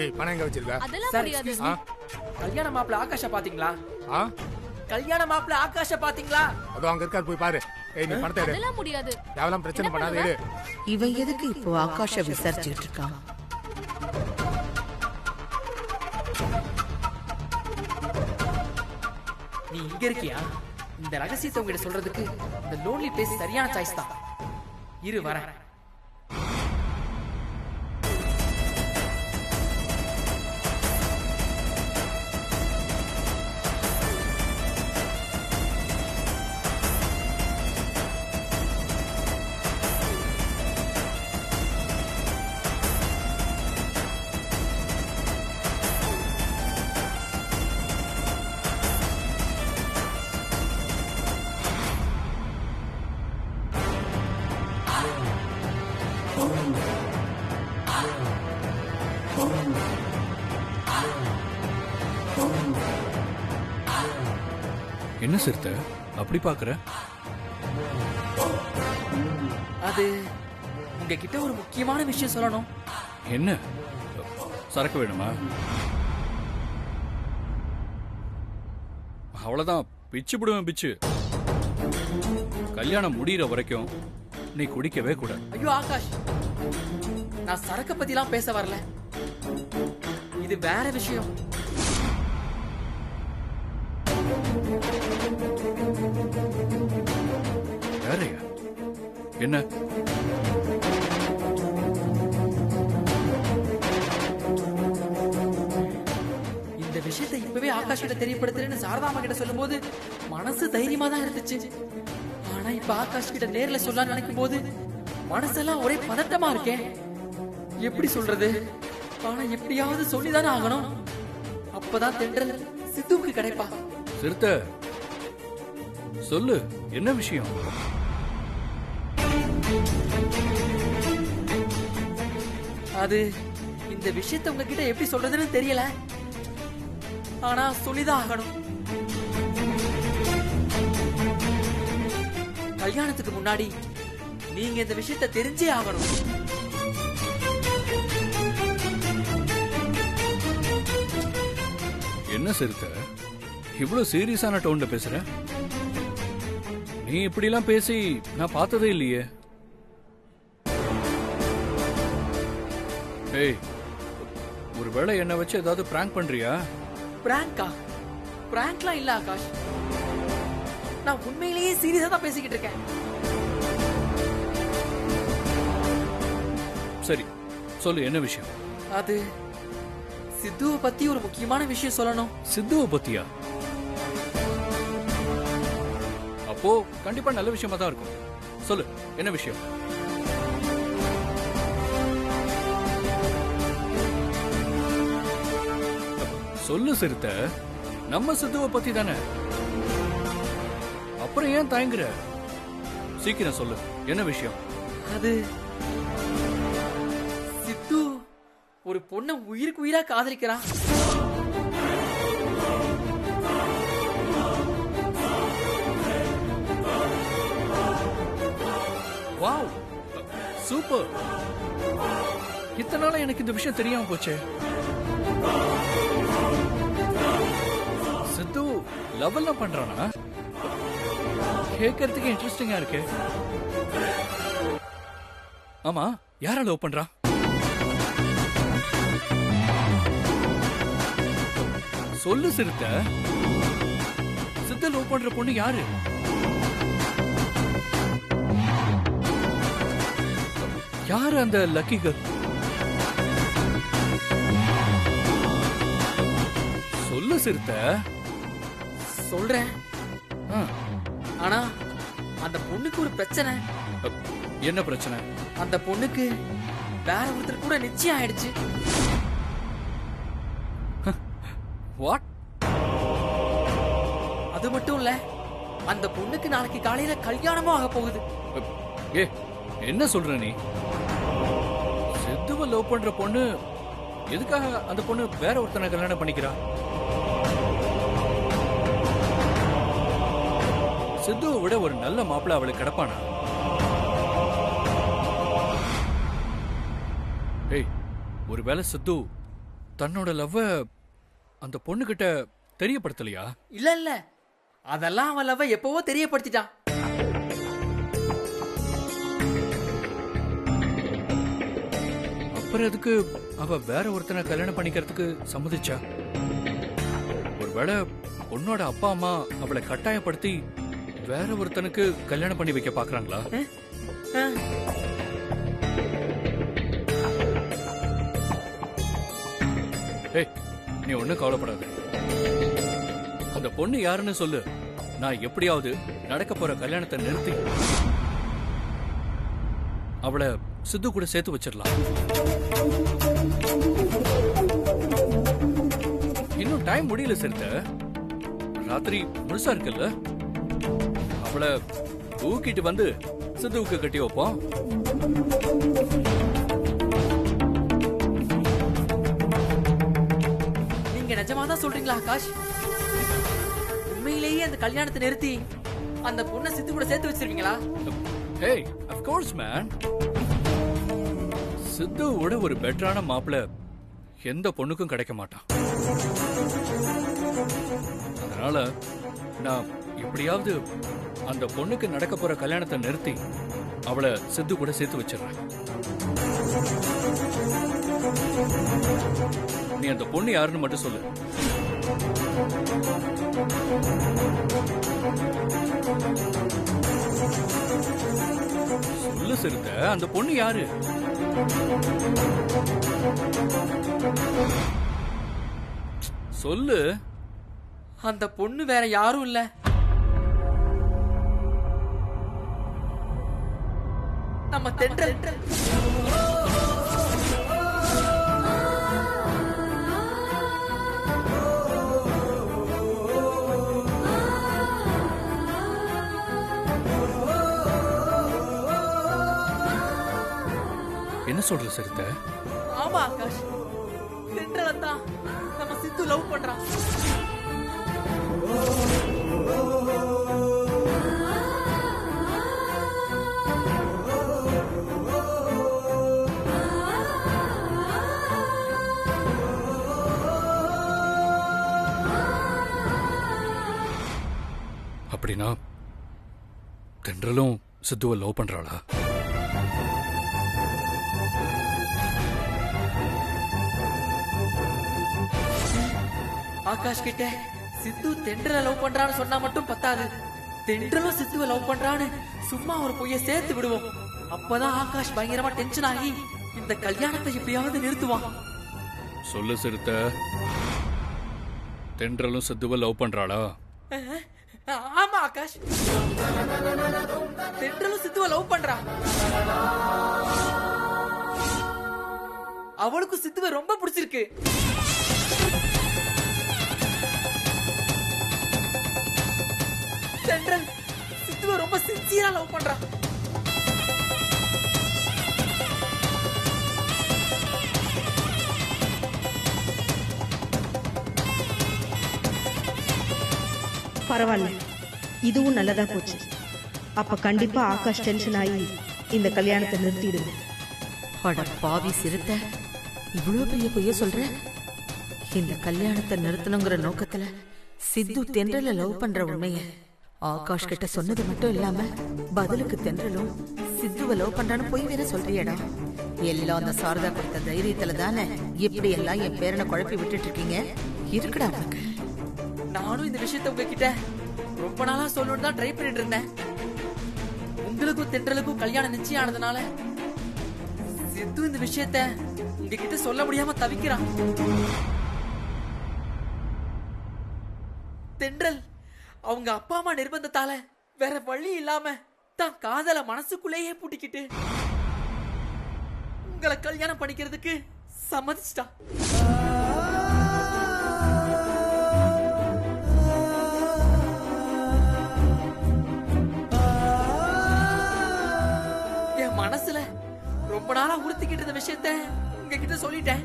ஏய் பணம் எங்க வச்சிருக்க? அதெல்லாம் சார் முடியாது. எக்ஸ்கியூஸ் மீ, கல்யாண மாப்பிள்ள ஆகாஷ பாத்தீங்களா? ஆ கல்யாண மாப்பிள்ள ஆகாஷ பாத்தீங்களா? அதோ அங்க இருக்காரு, போய் பாரு. ஏய் நீ பணத்தை எடு. அதெல்லாம் முடியாது. யாவலாம் பிரச்சனை பண்ணாத, எடு. இவன் எதுக்கு இப்போ ஆகாஷ விசாரிச்சுட்டு இருக்கான்? நீ இங்க இருக்கியா? இந்த ரகசியத்தை உங்ககிட்ட சொல்றதுக்கு இந்த லோன்லி பிளேஸ் சரியான சாய்ஸ் தான். இரு வரேன். என்ன சிறுத்தை அப்படி பாக்குற? அது உங்ககிட்ட ஒரு முக்கியமான விஷயம் சொல்லணும். என்ன சரக்கு வேணுமா? அவ்வளவுதான், பிச்சு விடுவேன் பிச்சு. கல்யாணம் முடிகிற வரைக்கும் நீ குடிக்கவே கூடாது. ஐயோ ஆகாஷ், நான் சரக்க பத்திலாம் பேச வரல. இது வேற விஷயம். வேறயா? என்ன? இந்த விஷயத்தை இப்பவே ஆகாஷ் கிட்ட தெரியப்படுத்துறேன்னு சாரதாமா கிட்ட சொல்லும் போது மனசு தைரியமா தான் இருந்துச்சு. ஆனா இப்ப ஆகாஷ் கிட்ட நேர்ல சொல்லலாம்னு நினைக்கும் போது மனசெல்லாம் ஒரே பதட்டமா இருக்கேன். எப்படி சொல்றது? ஆனா எப்படியாவது சொல்லிதானே ஆகணும். அப்பதான் தென்றல் சித்துவுக்கு கிடைப்பா. சிறுத்தை சொல்லு, என்ன விஷயம்? அது இந்த விஷயத்தை உங்ககிட்ட எப்படி சொல்றதுன்னு தெரியல. ஆனா சொல்லிதான் ஆகணும். கல்யாணத்துக்கு முன்னாடி நீங்க இந்த விஷயத்தை தெரிஞ்சே ஆகணும். என்ன சிறுத்தை இவ்வளவு சீரியஸான டோன்ல பேசுற? நீ இப்படி எல்லாம் பேசி நான் பார்த்ததே இல்லையே. ஏய், ஒருவேளை என்ன வச்சு ஏதாவது பிராங்க் பண்றியா? பிராங்கா? பிராங்க்லாம் இல்ல ஆகாஷ், நான் உண்மையிலேயே சீரியஸா தான் பேசிக்கிட்டு இருக்கேன். சரி சொல்லு, என்ன விஷயம்? அது சித்துவை பத்தி ஒரு முக்கியமான விஷயம் சொல்லணும். சித்துவை பத்தியா? அப்போ கண்டிப்பா நல்ல விஷயமா தான் இருக்கும். சொல்லு, என்ன விஷயம்? சொல்லு சிறுத்தை, நம்ம சித்துவை பத்தி தானே. அப்புறம் ஏன் தயங்குற? சீக்கிரம் சொல்லு, என்ன விஷயம்? அது சித்து ஒரு பொண்ணை உயிருக்கு உயிரா காதலிக்கிறான். Wow, super. இத்தனை நாளா எனக்கு இந்த விஷயம் தெரியாம போச்சே. சித்து லவ் எல்லாம் பண்றானா? கேட்கறதுக்கு இன்ட்ரெஸ்டிங்கா இருக்கு. ஆமா, யார லவ் பண்றா? சொல்லு சிறுத்தை, சித்து லவ் பண்ற பொண்ணு யாரு? யாரு அந்த லக்கி கேர்ள்? சொல்லு சிறுத்தை. சொல்றேன், ஆ, ஆனா அந்த பொண்ணுக்கு ஒரு பிரச்சனை. என்ன பிரச்சனை? அந்த பொண்ணுக்கு வேற ஒருத்தர் கூட நிச்சயம் ஆயிடுச்சு. வாட்? அது மட்டும் இல்ல, அந்த பொண்ணுக்கு நாளைக்கு காலையில கல்யாணமும் ஆக போகுது. ஏ, என்ன சொல்ற நீ? சித்துவ லவ் பண்ற பொண்ணு எதுக்காக அந்த பொண்ணு வேற ஒருத்தனை கல்யாணம் பண்ணிக்கிறா? சித்துவை விட ஒரு நல்ல மாப்பிள்ளை அவளுக்கு கிடப்பானா? ஏய், ஒருவேளை சித்து தன்னோட லவ்வ அந்த பொண்ணுகிட்ட தெரியப்படுத்தலையா? இல்ல இல்ல, அதெல்லாம் அவன் லவ் எப்பவோ தெரியப்படுத்திட்டான். அப்புறம் எதுக்கு அவ வேற ஒருத்தனை கல்யாணம் பண்ணிக்கிறதுக்கு சம்மதிச்சா? ஒருவேளை பொண்ணோட அப்பா அம்மா அவளை கட்டாயப்படுத்தி வேற ஒருத்தனுக்கு கல்யாணம் பண்ணி வைக்க பாக்குறாங்களா? ஏய், நீ ஒண்ணும் கவலைப்படாத. அந்த பொண்ணு யாருன்னு சொல்லு. நான் எப்படியாவது நடக்க போற கல்யாணத்தை நிறுத்தி அவளை சித்து கூட சேர்த்து வச்சிடலாம். இன்னும் டைம் முடியல சிறுத்த. ராத்திரி முழுசா இருக்குல்ல. அவளை தூக்கிட்டு வந்து சித்துவுக்கு கட்டி வைப்போம். நீங்க நிஜமாதான் சொல்றீங்களா ஆகாஷ்? உண்மையிலேயே அந்த கல்யாணத்தை நிறுத்தி அந்த பொண்ணை சித்து கூட சேர்த்து வச்சிருக்கீங்களா? Hey, of course man. சித்துவோட ஒரு பெட்டரான மாப்பிள்ள எந்த பொண்ணுக்கும் கிடைக்க மாட்டான். அதனால நான் எப்படியாவது அந்த பொண்ணுக்கு நடக்க போற கல்யாணத்தை நிறுத்தி அவளை சித்து கூட சேர்த்து வச்சிடறேன். நீ அந்த பொண்ணு யாருன்னு மட்டும் சொல்லு. சொல்லு சிறுத்த, அந்த பொண்ணு யாரு? சொல்லு. அந்த பொண்ணு வேற யாரும் இல்ல, நம்ம தென்றல். என்ன சொல்ற சிறுத்த? ஆமா ஆகாஷ், தென்றல் தான் நம்ம சித்து லவ் பண்றான். அப்படின்னா தென்றலும் சித்துவை லவ் பண்றாளா? ஆகாஷ் கிட்ட சித்து தென்றலை லவ் பண்றான்னு சொன்னா மட்டும் பத்தாது, தென்றலும் சித்துவை லவ் பண்றான்னு சும்மா ஒரு பொய்ய சேர்த்து விடுவோம். அப்பதான் ஆகாஷ் பயங்கரமா டென்ஷன் ஆகி இந்த கல்யாணத்தை எப்படியாவது நிறுத்துவான். சொல்லு சிறுத்த, தென்றலும் சித்துவை லவ் பண்றாளா? ஆமா ஆகாஷ், தென்றலும் சித்துவை லவ் பண்றா. அவளுக்கு சித்துவை ரொம்ப பிடிச்சிருக்கு. தென்றல் சித்துவை ரொம்ப சின்சியரா லவ் பண்றா. பரவாயில்ல, இதுவும் நல்லதா போச்சு. அப்ப கண்டிப்பா ஆகாஷ் டென்ஷன் ஆகி இந்த கல்யாணத்தை நிறுத்திடுது. அட பாவி சிறுத்த, இவ்வளவு பெரிய பொய்ய சொல்ற? இந்த கல்யாணத்தை நிறுத்தணுங்கிற நோக்கத்துல சித்து தென்றல லவ் பண்ற உண்மைய ஆகாஷ் கிட்ட சொன்னது மட்டும் இல்லாம பதிலுக்கு தென்றலும் சித்துவ லவ் பண்றான்னு பொய் வேற சொல்றியடா. எல்லாம் அந்த சாரதா கொடுத்த தைரியத்துல தானே இப்படி எல்லாம் என் பேரனை குழப்பி விட்டுட்டு இருக்கீங்க. இருக்குடா உனக்கு. நானும் இந்த விஷயத்தை உங்ககிட்ட ரொம்ப நாளா சொல்லணும்னு தான் ட்ரை பண்ணிட்டு இருந்தேன். உங்களுக்கும் தென்றலுக்கும் கல்யாணம் நிச்சயம் ஆனதுனால சித்து இந்த விஷயத்த உங்ககிட்ட சொல்ல முடியாம தவிக்கிறான். தென்றல் அவங்க அப்பா அம்மா நிர்பந்தத்தால வேற வழி இல்லாம தான் காதல மனசுக்குள்ளேயே பூட்டிக்கிட்டு உங்களை கல்யாணம் பண்ணிக்கிறதுக்கு சம்மதிச்சிட்டா. என் மனசுல ரொம்ப நாளா உறுத்திக்கிட்டு இருந்த விஷயத்த உங்ககிட்ட சொல்லிட்டேன்.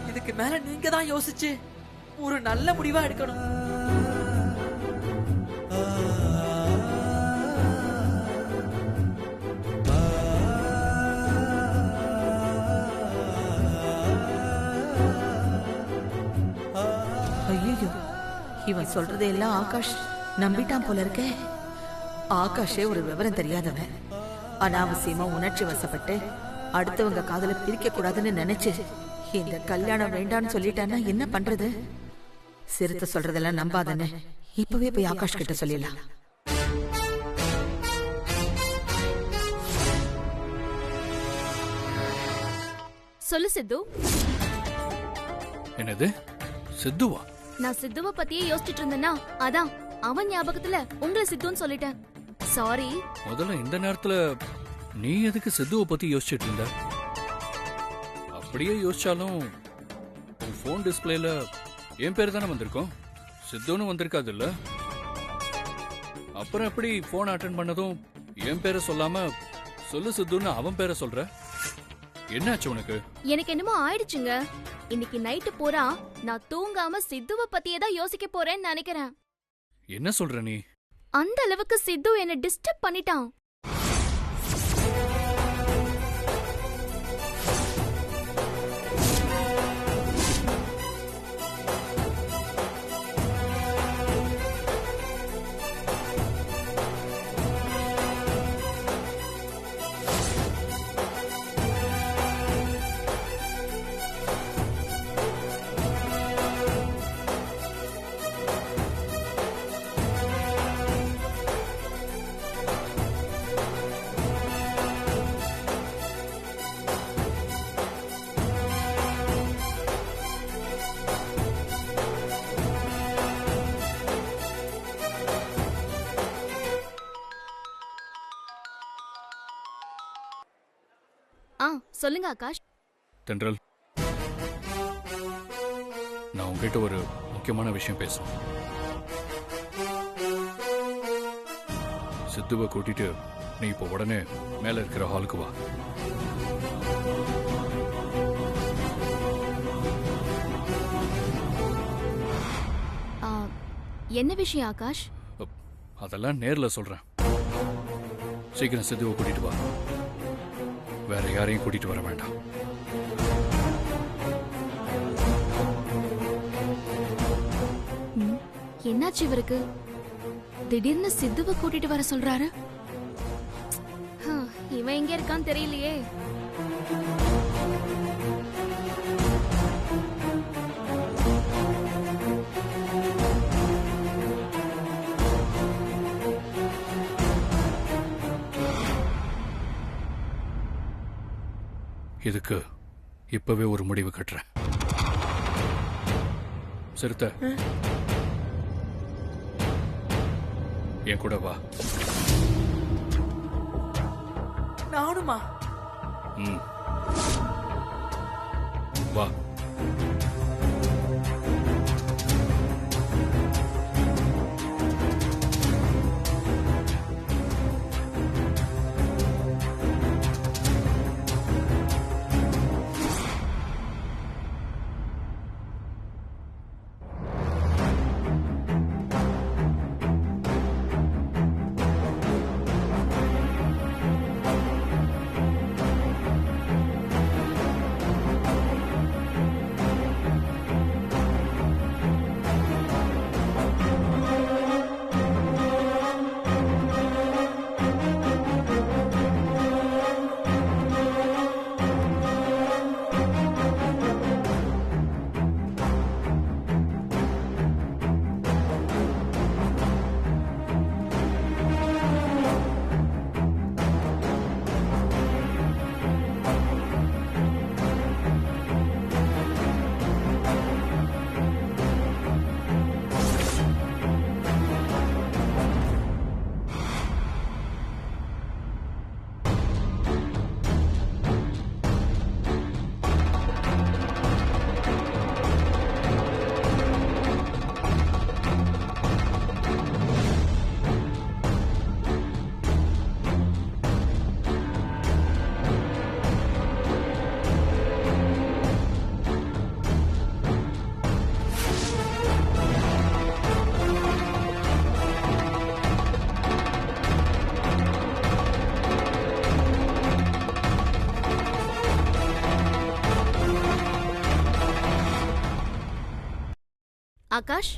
இதுக்கு மேல நீங்க தான் யோசிச்சு ஒரு நல்ல முடிவா எடுக்கணும். இவன் சொல்றதையெல்லாம் ஆகாஷ் நம்பிட்டான் போல இருக்கே. ஆகாஷே ஒரு விவரம் தெரியாதவன். அனாவசியமா உணர்ச்சி வசப்பட்டு அடுத்தவங்க காதல பிரிக்க கூடாதுன்னு நினைச்சு இந்த கல்யாணம் வேண்டான்னு சொல்லிட்டான்னா என்ன பண்றது? சிறுத்தை சொல்றதெல்லாம் நம்பாதன்னு இப்பவே போய் ஆகாஷ் கிட்ட சொல்லிடலாம். சொல்லு சித்து. என்னது சித்துவா? நான் சித்துவ பத்தியே யோசிச்சுட்டு இருந்தேன்னா அதான் அவன் ஞாபகத்துல உங்களை சித்துன்னு சொல்லிட்டேன். சாரி. முதல்ல இந்த நேரத்துல நீ எதுக்கு சித்துவை பத்தி யோசிச்சுட்டு இருந்த? அப்படியே யோசிச்சாலும் உன் போன் டிஸ்பிளேல என் பேரு தானே வந்திருக்கும், சித்துன்னு வந்திருக்காது இல்ல? அப்புறம் எப்படி போன் அட்டென்ட் பண்ணதும் என் பேரை சொல்லாம சொல்லு சித்துன்னு அவன் பேரை சொல்ற? என்னாச்சு உனக்கு? எனக்கு என்னமோ ஆயிடுச்சுங்க. இன்னைக்கு நைட்டு பூரா நான் தூங்காம சித்துவ பத்தியே தான் யோசிக்க போறேன்னு நினைக்கிறேன். என்ன சொல்ற நீ? அந்த அளவுக்கு சித்து என்ன டிஸ்டர்ப் பண்ணிட்டான். சொல்லுங்க ஆகாஷ். தென்றல், நான் உங்ககிட்ட ஒரு முக்கியமான விஷயம் பேசணும். சித்துவை கூட்டிட்டு நீ இப்போ உடனே மேல இருக்கிற ஹாலுக்கு வா. என்ன விஷயம் ஆகாஷ்? அதெல்லாம் நேர்ல சொல்றேன். சீக்கிரம் சித்துவை கூட்டிட்டு வா. வேற யாரையும் கூட்டிட்டு வர வேண்டாம். என்னாச்சு இவருக்கு? திடீர்னு சித்துவை கூட்டிட்டு வர சொல்றாரு. இவன் எங்க இருக்கான்னு தெரியலையே. இதுக்கு இப்பவே ஒரு முடிவு கட்டுறேன். சிறுத்தை, என் கூட வா. நானுமா? வா. ஆகாஷ்,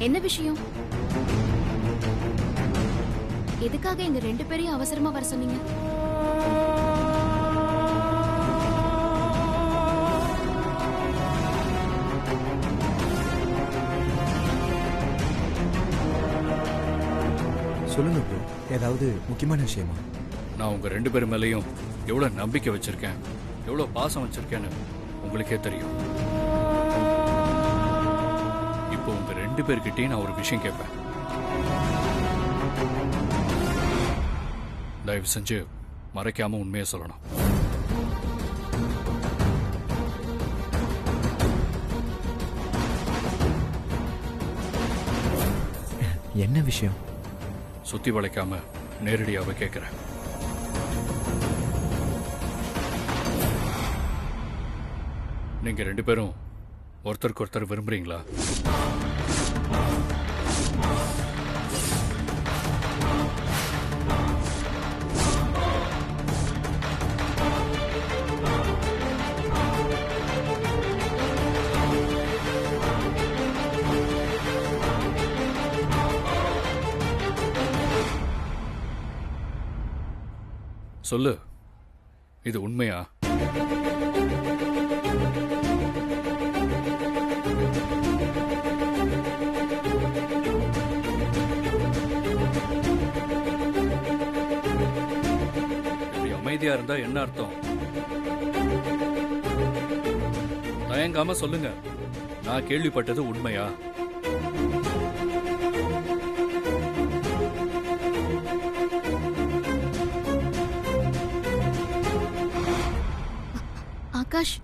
என்ன விஷயம்? எதுக்காக எங்க 2 பேரையும் அவசரமா வர சொன்னீங்க? சொல்லுங்க ப்ரோ, ஏதாவது முக்கியமான விஷயமா? நான் உங்க 2 பேர் மேலேயும் எவ்வளவு நம்பிக்கை வச்சிருக்கேன், எவ்வளவு பாசம் வச்சிருக்கேன்னு உங்களுக்கே தெரியும். இப்போ உங்க 2 பேர்கிட்டயும் நான் ஒரு விஷயம் கேட்பேன். தயவு செஞ்சு மறைக்காம உண்மையை சொல்லணும். என்ன விஷயம்? சுத்தி வளைக்காம நேரடியாவே கேட்கிறேன். நீங்க 2 பேரும் ஒருத்தருக்கு ஒருத்தர் விரும்புறீங்களா? சொல்லு, இது உண்மையா? இப்படி அமைதியா இருந்தா என்ன அர்த்தம்? தயங்காம சொல்லுங்க, நான் கேள்விப்பட்டது உண்மையா? ஆகாஷ்,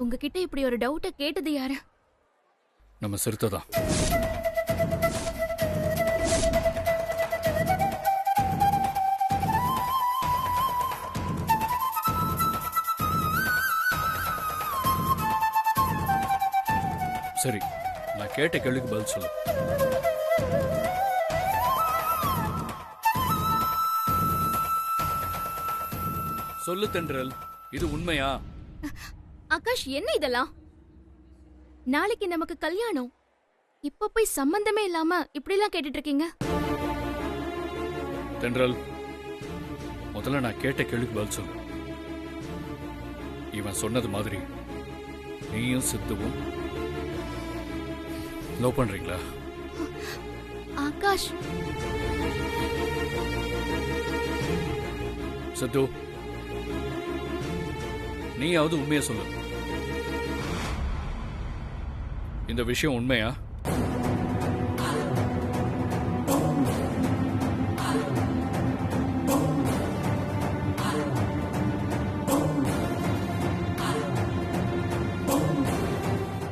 உங்ககிட்ட இப்படி ஒரு டவுட்ட கேட்டது யாரு? நம்ம சிறுத்தை தான். சரி, நான் கேட்ட கேள்விக்கு பதில் சொல்லு. சொல்லு தென்றல், இது உண்மையா? ஆகாஷ், என்ன இதெல்லாம்? நாளைக்கு நமக்கு கல்யாணம். இப்ப போய் சம்பந்தமே இல்லாம இப்படி எல்லாம் கேட்டுட்டு இருக்கீங்க. தென்றல், முதல்ல நான் கேட்ட கேள்விக்கு பதில் சொல்லு. இவன் சொன்னது மாதிரி நீயும் சித்துவும் லவ் பண்றீங்களா? ஆகாஷ், சித்து, நீயாவது உண்மையை சொல்லு. இந்த விஷயம் உண்மையா?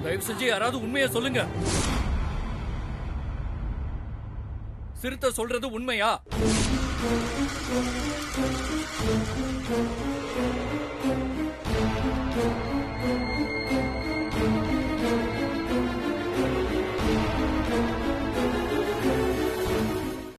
தயவு செஞ்சு யாராவது உண்மையை சொல்லுங்க. சிறுத்தை சொல்றது உண்மையா?